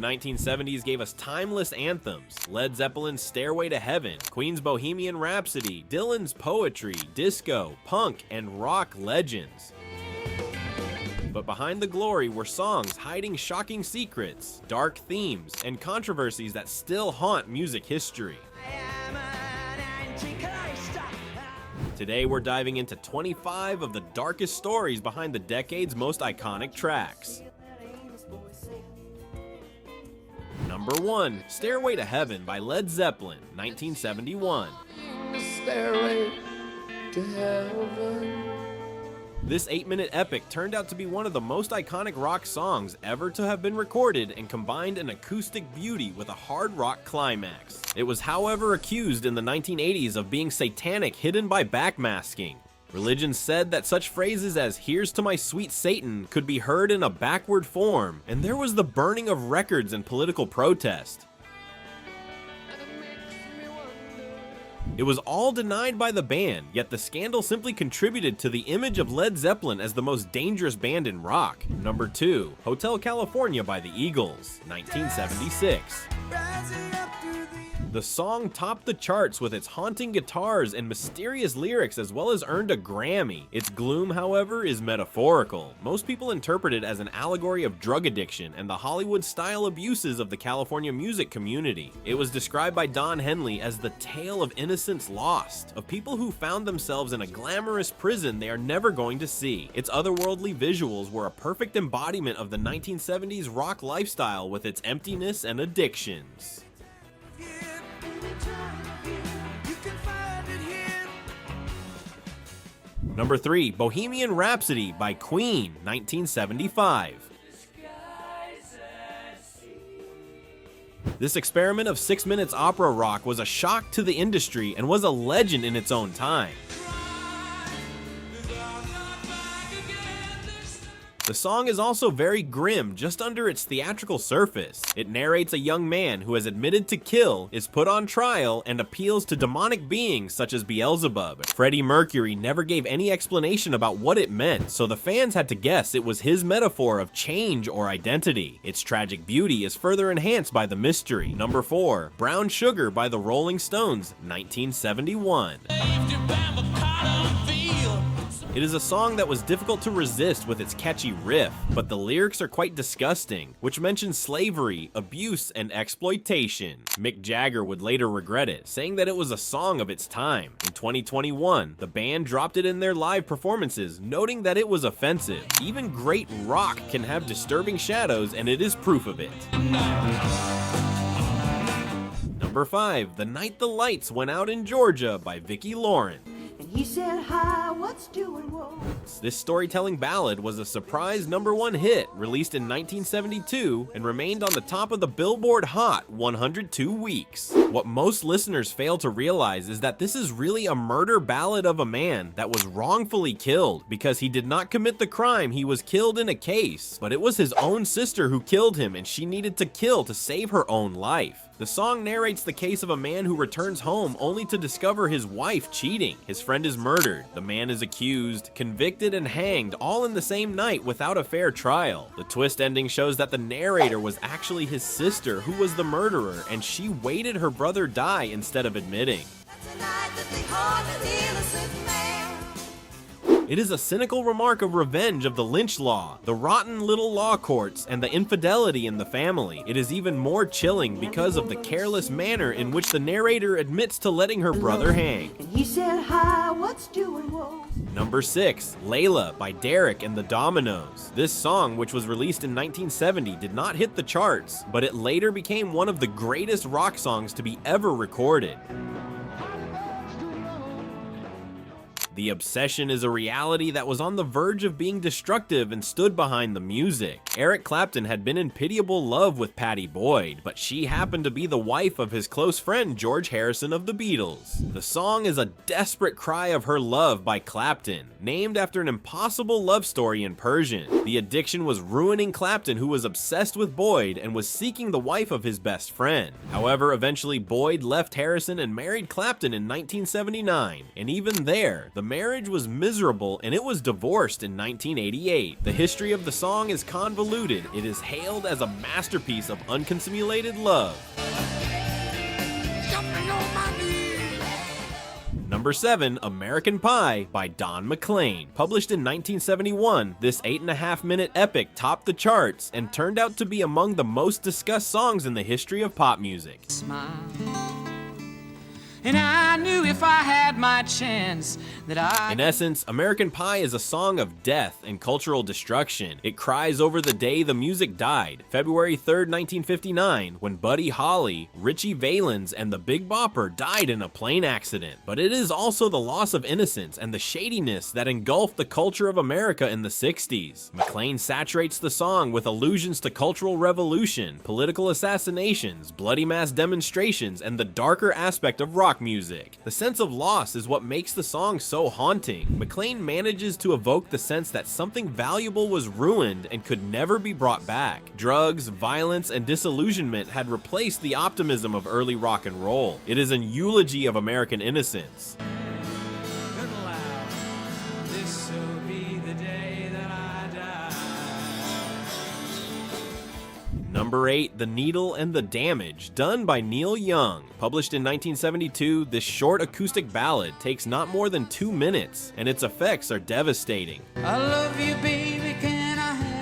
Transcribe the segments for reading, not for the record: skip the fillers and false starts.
1970s gave us timeless anthems: Led Zeppelin's Stairway to Heaven, Queen's Bohemian Rhapsody, Dylan's Poetry, disco, punk, and rock legends. But behind the glory were songs hiding shocking secrets, dark themes, and controversies that still haunt music history. Today we're diving into 25 of the darkest stories behind the decade's most iconic tracks. Number 1. Stairway to Heaven by Led Zeppelin, 1971. Stairway to Heaven. This 8-minute epic turned out to be one of the most iconic rock songs ever to have been recorded and combined an acoustic beauty with a hard rock climax. It was, however, accused in the 1980s of being satanic, hidden by backmasking. Religion said that such phrases as "Here's to my sweet Satan" could be heard in a backward form, and there was the burning of records and political protest. It was all denied by the band, yet the scandal simply contributed to the image of Led Zeppelin as the most dangerous band in rock. Number 2. Hotel California by the Eagles, 1976. The song topped the charts with its haunting guitars and mysterious lyrics, as well as earned a Grammy. Its gloom, however, is metaphorical. Most people interpret it as an allegory of drug addiction and the Hollywood-style abuses of the California music community. It was described by Don Henley as the tale of innocence lost, of people who found themselves in a glamorous prison they are never going to see. Its otherworldly visuals were a perfect embodiment of the 1970s rock lifestyle with its emptiness and addictions. Number 3. Bohemian Rhapsody by Queen, 1975. This experiment of 6 minutes opera rock was a shock to the industry and was a legend in its own time. The song is also very grim just under its theatrical surface. It narrates a young man who has admitted to kill, is put on trial, and appeals to demonic beings such as Beelzebub. Freddie Mercury never gave any explanation about what it meant, so the fans had to guess it was his metaphor of change or identity. Its tragic beauty is further enhanced by the mystery. Number 4. Brown Sugar by the Rolling Stones, 1971. It is a song that was difficult to resist with its catchy riff, but the lyrics are quite disgusting, which mentions slavery, abuse, and exploitation. Mick Jagger would later regret it, saying that it was a song of its time. In 2021, the band dropped it in their live performances, noting that it was offensive. Even great rock can have disturbing shadows, and it is proof of it. Number 5. The Night the Lights Went Out in Georgia by Vicki Lawrence. And he said, "Hi, what's doing, whoa?" This storytelling ballad was a surprise #1 hit, released in 1972, and remained on the top of the Billboard Hot 102 weeks. What most listeners fail to realize is that this is really a murder ballad of a man that was wrongfully killed. Because he did not commit the crime, he was killed in a case, but it was his own sister who killed him, and she needed to kill to save her own life. The song narrates the case of a man who returns home only to discover his wife cheating. His friend is murdered, the man is accused, convicted, and hanged all in the same night without a fair trial. The twist ending shows that the narrator was actually his sister who was the murderer, and she waited her brother die instead of admitting. It is a cynical remark of revenge of the lynch law, the rotten little law courts, and the infidelity in the family. It is even more chilling because of the careless manner in which the narrator admits to letting her brother hang. And he said, "Hi, what's doing, whoa?" Number 6. Layla by Derek and the Dominoes. This song, which was released in 1970, did not hit the charts, but it later became one of the greatest rock songs to be ever recorded. The obsession is a reality that was on the verge of being destructive and stood behind the music. Eric Clapton had been in pitiable love with Pattie Boyd, but she happened to be the wife of his close friend George Harrison of the Beatles. The song is a desperate cry of her love by Clapton, named after an impossible love story in Persian. The addiction was ruining Clapton, who was obsessed with Boyd and was seeking the wife of his best friend. However, eventually Boyd left Harrison and married Clapton in 1979, and even there, the marriage was miserable and it was divorced in 1988. The history of the song is convoluted. It is hailed as a masterpiece of unconsummated love. Number 7, American Pie by Don McLean. Published in 1971, this 8.5-minute epic topped the charts and turned out to be among the most discussed songs in the history of pop music. Smile. And I knew if I had my chance that I... In essence, American Pie is a song of death and cultural destruction. It cries over the day the music died, February 3rd, 1959, when Buddy Holly, Richie Valens, and the Big Bopper died in a plane accident. But it is also the loss of innocence and the shadiness that engulfed the culture of America in the 60s. McLean saturates the song with allusions to cultural revolution, political assassinations, bloody mass demonstrations, and the darker aspect of rock music. The sense of loss is what makes the song so haunting. McLean manages to evoke the sense that something valuable was ruined and could never be brought back. Drugs, violence, and disillusionment had replaced the optimism of early rock and roll. It is an eulogy of American innocence. Number 8, The Needle and the Damage, done by Neil Young. Published in 1972, this short acoustic ballad takes not more than 2 minutes, and its effects are devastating. I love you, baby, can I have...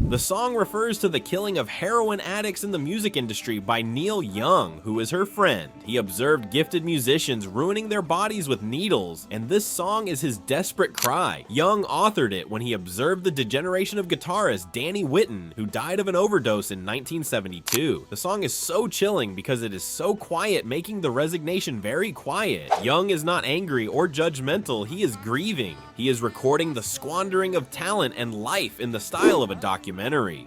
The song refers to the killing of heroin addicts in the music industry by Neil Young, who is her friend. He observed gifted musicians ruining their bodies with needles, and this song is his desperate cry. Young authored it when he observed the degeneration of guitarist Danny Whitten, who died of an overdose in 1972. The song is so chilling because it is so quiet, making the resignation very quiet. Young is not angry or judgmental, he is grieving. He is recording the squandering of talent and life in the style of a documentary.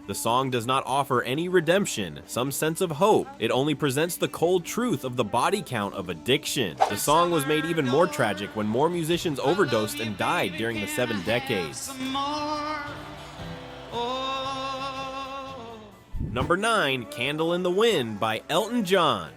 The song does not offer any redemption, some sense of hope. It only presents the cold truth of the body count of addiction. The song was made even more tragic when more musicians overdosed and died during the 7 decades. Number 9, Candle in the Wind by Elton John.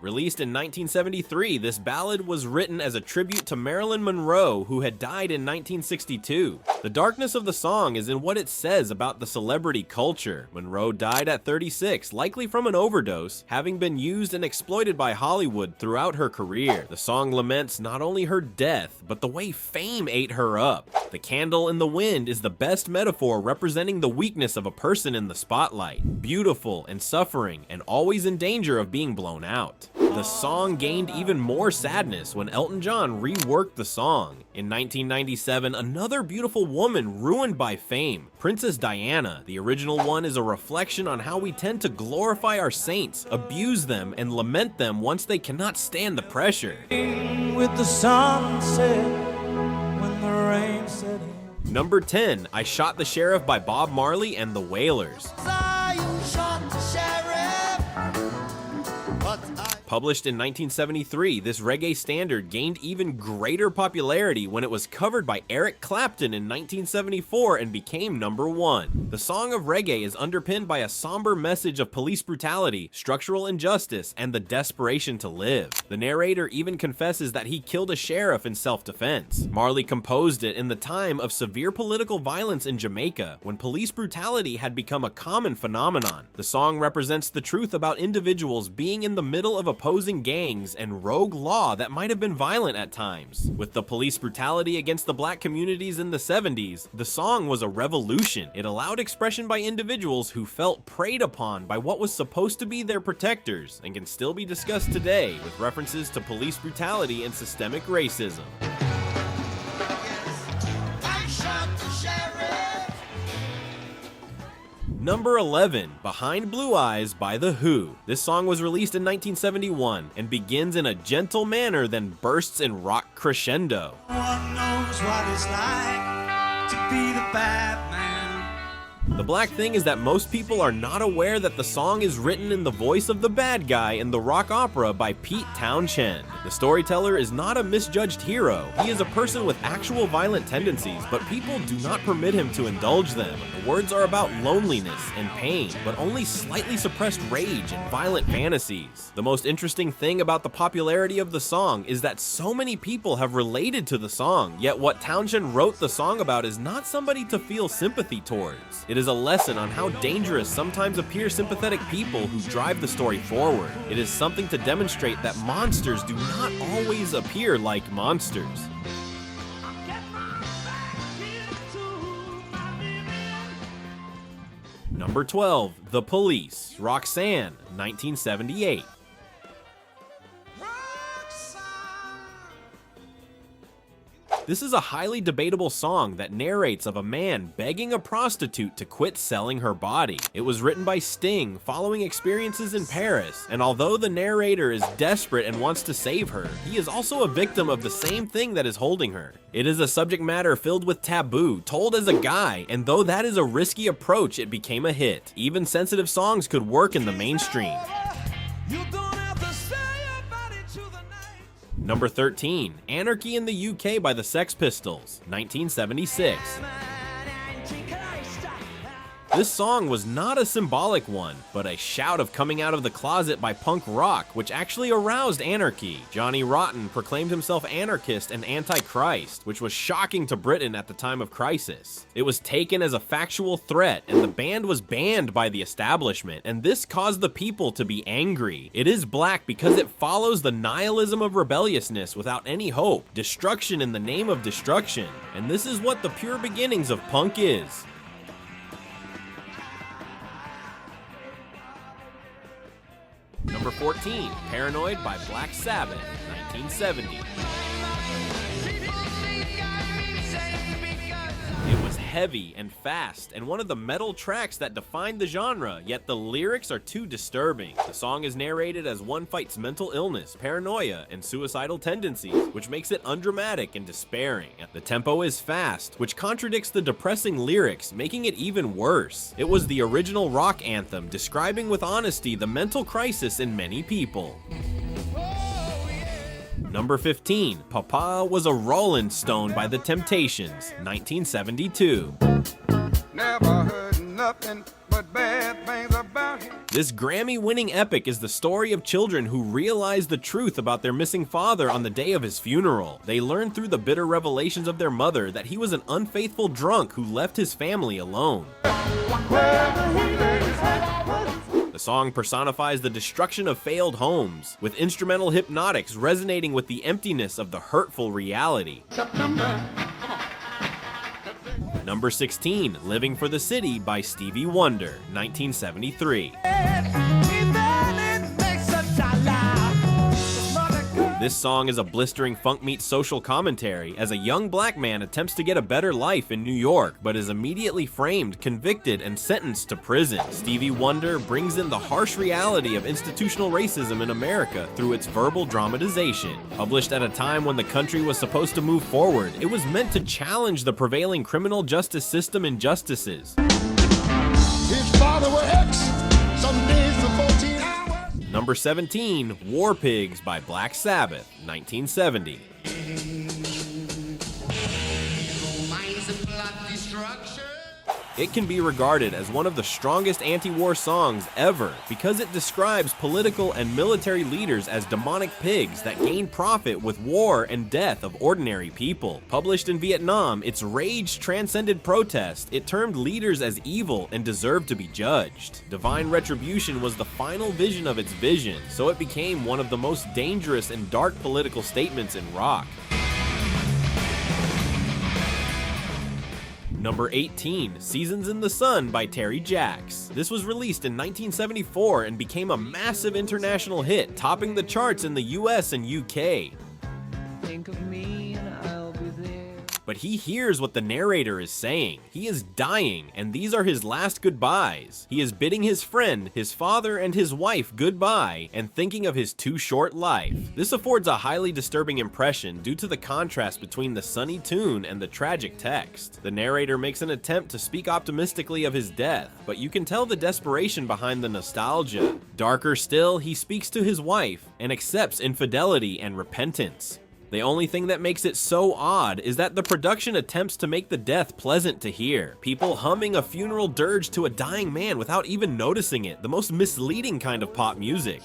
Released in 1973, this ballad was written as a tribute to Marilyn Monroe, who had died in 1962. The darkness of the song is in what it says about the celebrity culture. Monroe died at 36, likely from an overdose, having been used and exploited by Hollywood throughout her career. The song laments not only her death, but the way fame ate her up. The candle in the wind is the best metaphor representing the weakness of a person in the spotlight, beautiful and suffering, and always in danger of being blown out. The song gained even more sadness when Elton John reworked the song. In 1997, another beautiful woman ruined by fame, Princess Diana. The original one is a reflection on how we tend to glorify our saints, abuse them, and lament them once they cannot stand the pressure. With the sunset, when the rain set in. Number 10, I Shot the Sheriff by Bob Marley and the Wailers. Published in 1973, this reggae standard gained even greater popularity when it was covered by Eric Clapton in 1974 and became number 1. The song of reggae is underpinned by a somber message of police brutality, structural injustice, and the desperation to live. The narrator even confesses that he killed a sheriff in self-defense. Marley composed it in the time of severe political violence in Jamaica, when police brutality had become a common phenomenon. The song represents the truth about individuals being in the middle of opposing gangs and rogue law that might have been violent at times. With the police brutality against the black communities in the 70s, the song was a revolution. It allowed expression by individuals who felt preyed upon by what was supposed to be their protectors, and can still be discussed today with references to police brutality and systemic racism. Number 11, Behind Blue Eyes by The Who. This song was released in 1971 and begins in a gentle manner, then bursts in rock crescendo. One knows what it's like to be the bad man. The black thing is that most people are not aware that the song is written in the voice of the bad guy in the rock opera by Pete Townshend. The storyteller is not a misjudged hero. He is a person with actual violent tendencies, but people do not permit him to indulge them. The words are about loneliness and pain, but only slightly suppressed rage and violent fantasies. The most interesting thing about the popularity of the song is that so many people have related to the song, yet what Townshend wrote the song about is not somebody to feel sympathy towards. It is a lesson on how dangerous sometimes appear sympathetic people who drive the story forward. It is something to demonstrate that monsters do not always appear like monsters. Number 12, The Police, Roxanne, 1978. This is a highly debatable song that narrates of a man begging a prostitute to quit selling her body. It was written by Sting following experiences in Paris, and although the narrator is desperate and wants to save her, he is also a victim of the same thing that is holding her. It is a subject matter filled with taboo, told as a guy, and though that is a risky approach, it became a hit. Even sensitive songs could work in the mainstream. Number 13, Anarchy in the UK by the Sex Pistols, 1976. This song was not a symbolic one, but a shout of coming out of the closet by punk rock, which actually aroused anarchy. Johnny Rotten proclaimed himself anarchist and anti-Christ, which was shocking to Britain at the time of crisis. It was taken as a factual threat, and the band was banned by the establishment, and this caused the people to be angry. It is black because it follows the nihilism of rebelliousness without any hope, destruction in the name of destruction, and this is what the pure beginnings of punk is. Number 14, Paranoid by Black Sabbath, 1970. It was heavy and fast, and one of the metal tracks that defined the genre, yet the lyrics are too disturbing. The song is narrated as one fights mental illness, paranoia, and suicidal tendencies, which makes it undramatic and despairing. The tempo is fast, which contradicts the depressing lyrics, making it even worse. It was the original rock anthem, describing with honesty the mental crisis in many people. Number 15, Papa Was a Rollin' Stone by The Temptations, 1972. Never heard nothing but bad things about him. This Grammy-winning epic is the story of children who realize the truth about their missing father on the day of his funeral. They learn through the bitter revelations of their mother that he was an unfaithful drunk who left his family alone. The song personifies the destruction of failed homes, with instrumental hypnotics resonating with the emptiness of the hurtful reality. Number 16, Living for the City by Stevie Wonder, 1973. This song is a blistering funk meets social commentary as a young black man attempts to get a better life in New York, but is immediately framed, convicted, and sentenced to prison. Stevie Wonder brings in the harsh reality of institutional racism in America through its verbal dramatization. Published at a time when the country was supposed to move forward, it was meant to challenge the prevailing criminal justice system injustices. His father was ex, some days for 14 hours. Number 17, War Pigs by Black Sabbath, 1970. It can be regarded as one of the strongest anti-war songs ever because it describes political and military leaders as demonic pigs that gain profit with war and death of ordinary people. Published in Vietnam, its rage transcended protest. It termed leaders as evil and deserved to be judged. Divine retribution was the final vision of its vision, so it became one of the most dangerous and dark political statements in rock. Number 18, Seasons in the Sun by Terry Jacks. This was released in 1974 and became a massive international hit, topping the charts in the US and UK. Think of me and I'll be there. but he hears what the narrator is saying. He is dying, and these are his last goodbyes. He is bidding his friend, his father, and his wife goodbye, and thinking of his too short life. This affords a highly disturbing impression due to the contrast between the sunny tune and the tragic text. The narrator makes an attempt to speak optimistically of his death, but you can tell the desperation behind the nostalgia. Darker still, he speaks to his wife and accepts infidelity and repentance. The only thing that makes it so odd is that the production attempts to make the death pleasant to hear. People humming a funeral dirge to a dying man without even noticing it, the most misleading kind of pop music.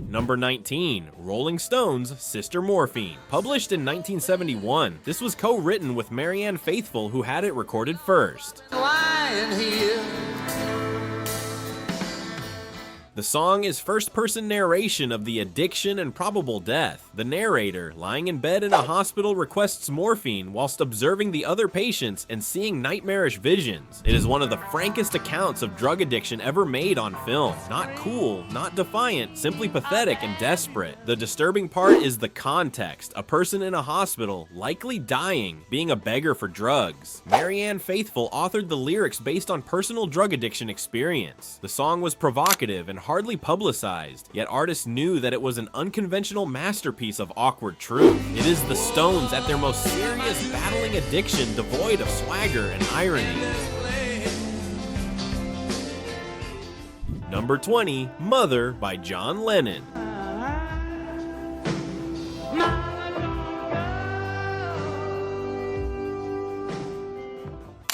Number 19, Rolling Stones' Sister Morphine. Published in 1971, this was co-written with Marianne Faithfull, who had it recorded first. Lying here. The song is first-person narration of the addiction and probable death. The narrator, lying in bed in a hospital, requests morphine whilst observing the other patients and seeing nightmarish visions. It is one of the frankest accounts of drug addiction ever made on film. Not cool, not defiant, simply pathetic and desperate. The disturbing part is the context. A person in a hospital, likely dying, being a beggar for drugs. Marianne Faithfull authored the lyrics based on personal drug addiction experience. The song was provocative and hardly publicized, yet artists knew that it was an unconventional masterpiece of awkward truth. It is the Stones at their most serious, battling addiction devoid of swagger and irony. Number 20, Mother by John Lennon.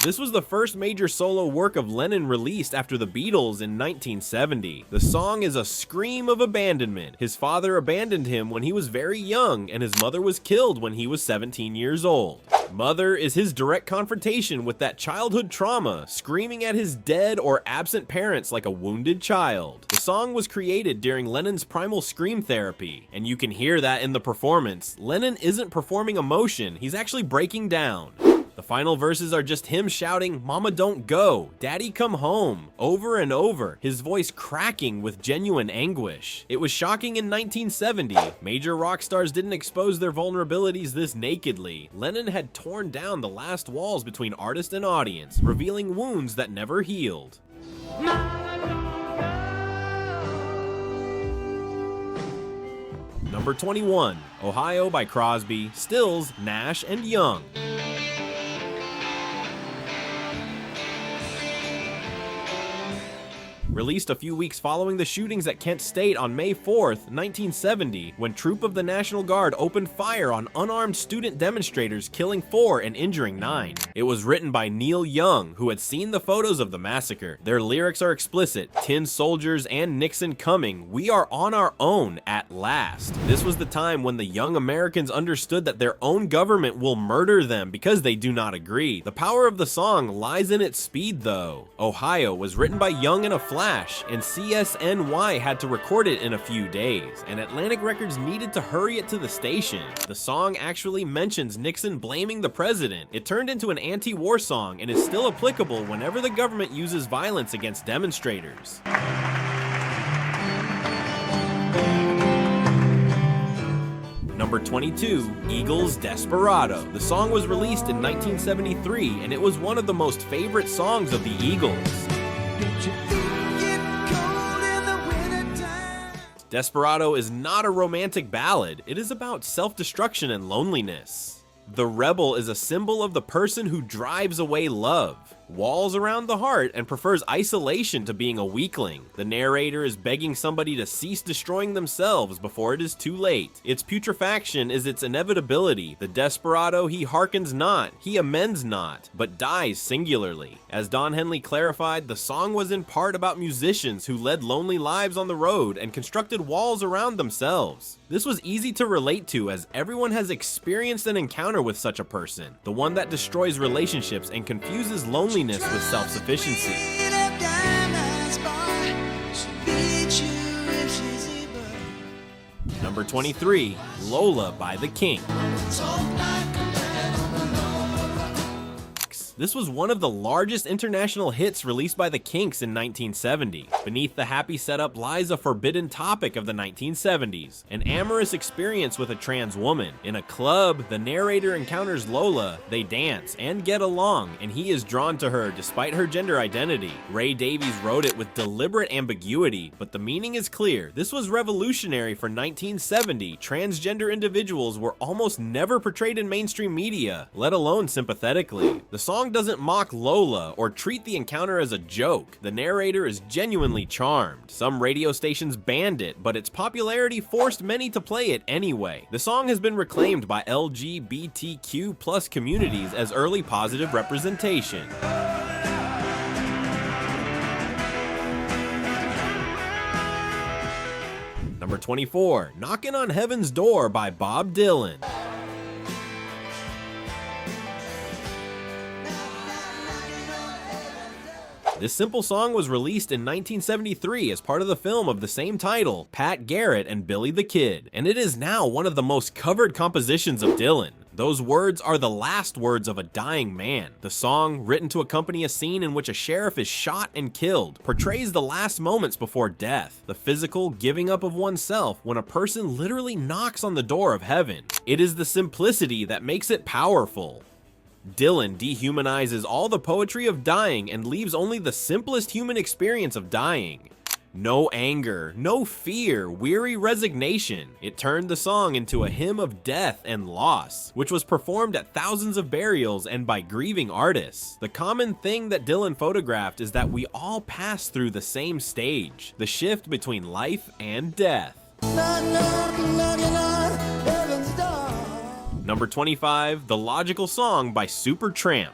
This was the first major solo work of Lennon released after the Beatles in 1970. The song is a scream of abandonment. His father abandoned him when he was very young, and his mother was killed when he was 17 years old. Mother is his direct confrontation with that childhood trauma, screaming at his dead or absent parents like a wounded child. The song was created during Lennon's primal scream therapy, and you can hear that in the performance. Lennon isn't performing emotion, he's actually breaking down. The final verses are just him shouting, "Mama, don't go, Daddy, come home," over and over, his voice cracking with genuine anguish. It was shocking in 1970. Major rock stars didn't expose their vulnerabilities this nakedly. Lennon had torn down the last walls between artist and audience, revealing wounds that never healed. Number 21, Ohio by Crosby, Stills, Nash, and Young. Released a few weeks following the shootings at Kent State on May 4th, 1970, when Troop of the National Guard opened fire on unarmed student demonstrators, killing 4 and injuring 9. It was written by Neil Young, who had seen the photos of the massacre. Their lyrics are explicit: "Tin soldiers and Nixon coming, we are on our own at last." This was the time when the young Americans understood that their own government will murder them because they do not agree. The power of the song lies in its speed, though. Ohio was written by Young in a flash, and CSNY had to record it in a few days, and Atlantic Records needed to hurry it to the station. The song actually mentions Nixon blaming the president. It turned into an anti-war song and is still applicable whenever the government uses violence against demonstrators. Number 22, Eagles' Desperado. The song was released in 1973, and it was one of the most favorite songs of the Eagles. Desperado is not a romantic ballad, it is about self-destruction and loneliness. The rebel is a symbol of the person who drives away love, walls around the heart, and prefers isolation to being a weakling. The narrator is begging somebody to cease destroying themselves before it is too late. Its putrefaction is its inevitability. The desperado, he hearkens not, he amends not, but dies singularly. As Don Henley clarified, the song was in part about musicians who led lonely lives on the road and constructed walls around themselves. This was easy to relate to, as everyone has experienced an encounter with such a person, the one that destroys relationships and confuses loneliness with self-sufficiency. Number 23, Lola by The King. This was one of the largest international hits released by the Kinks in 1970. Beneath the happy setup lies a forbidden topic of the 1970s, an amorous experience with a trans woman. In a club, the narrator encounters Lola, they dance and get along, and he is drawn to her despite her gender identity. Ray Davies wrote it with deliberate ambiguity, but the meaning is clear. This was revolutionary for 1970. Transgender individuals were almost never portrayed in mainstream media, let alone sympathetically. The song doesn't mock Lola or treat the encounter as a joke. The narrator is genuinely charmed. Some radio stations banned it, but its popularity forced many to play it anyway. The song has been reclaimed by LGBTQ+ communities as early positive representation. Number 24, Knockin' on Heaven's Door by Bob Dylan. This simple song was released in 1973 as part of the film of the same title, Pat Garrett and Billy the Kid, and it is now one of the most covered compositions of Dylan. Those words are the last words of a dying man. The song, written to accompany a scene in which a sheriff is shot and killed, portrays the last moments before death, the physical giving up of oneself when a person literally knocks on the door of heaven. It is the simplicity that makes it powerful. Dylan dehumanizes all the poetry of dying and leaves only the simplest human experience of dying. No anger, no fear, weary resignation. It turned the song into a hymn of death and loss, which was performed at thousands of burials and by grieving artists. The common thing that Dylan photographed is that we all pass through the same stage, the shift between life and death. Number 25, The Logical Song by Supertramp.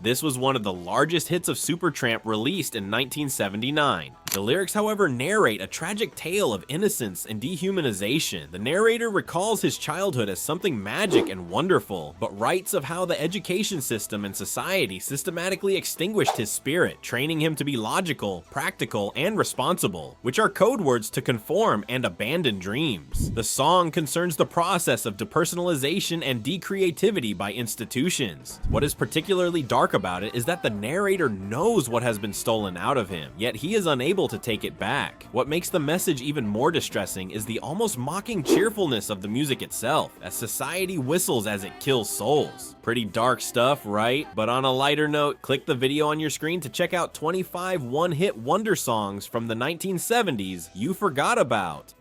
This was one of the largest hits of Supertramp released in 1979. The lyrics, however, narrate a tragic tale of innocence and dehumanization. The narrator recalls his childhood as something magic and wonderful, but writes of how the education system and society systematically extinguished his spirit, training him to be logical, practical, and responsible, which are code words to conform and abandon dreams. The song concerns the process of depersonalization and decreativity by institutions. What is particularly dark about it is that the narrator knows what has been stolen out of him, yet he is unable to take it back. What makes the message even more distressing is the almost mocking cheerfulness of the music itself, as society whistles as it kills souls. Pretty dark stuff, right? But on a lighter note, click the video on your screen to check out 25 one-hit wonder songs from the 1970s you forgot about.